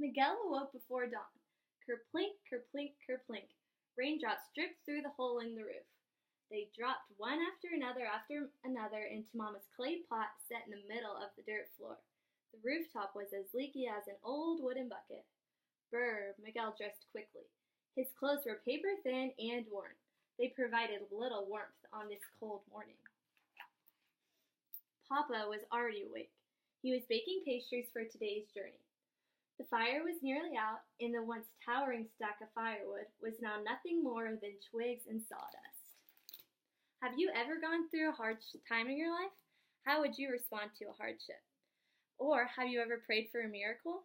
Miguel awoke before dawn. Kerplink, kerplink, kerplink. Raindrops dripped through the hole in the roof. They dropped one after another into Mama's clay pot set in the middle of the dirt floor. The rooftop was as leaky as an old wooden bucket. Brr, Miguel dressed quickly. His clothes were paper thin and worn. They provided little warmth on this cold morning. Papa was already awake. He was baking pastries for today's journey. The fire was nearly out, and the once towering stack of firewood was now nothing more than twigs and sawdust. Have you ever gone through a hard time in your life? How would you respond to a hardship? Or have you ever prayed for a miracle?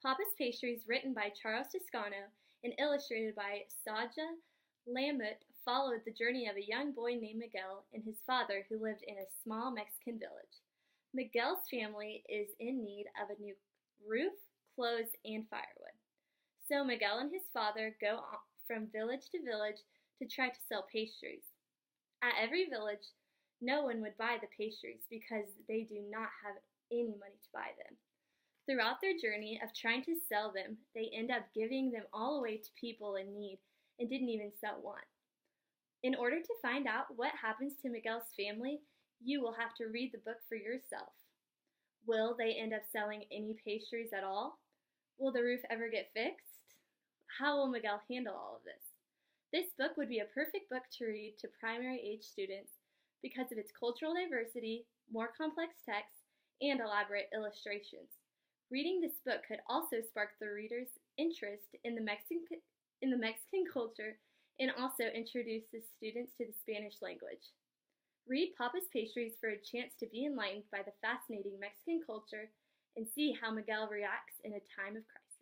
Papa's Pastries, written by Charles Toscano and illustrated by Saja Lamut, followed the journey of a young boy named Miguel and his father who lived in a small Mexican village. Miguel's family is in need of a new roof, clothes, and firewood. So Miguel and his father go from village to village to try to sell pastries. At every village, no one would buy the pastries because they do not have any money to buy them. Throughout their journey of trying to sell them, they end up giving them all away to people in need and didn't even sell one. In order to find out what happens to Miguel's family, you will have to read the book for yourself. Will they end up selling any pastries at all? Will the roof ever get fixed? How will Miguel handle all of this? This book would be a perfect book to read to primary age students because of its cultural diversity, more complex text, and elaborate illustrations. Reading this book could also spark the reader's interest in the Mexican culture and also introduce the students to the Spanish language. Read Papa's Pastries for a chance to be enlightened by the fascinating Mexican culture and see how Miguel reacts in a time of crisis.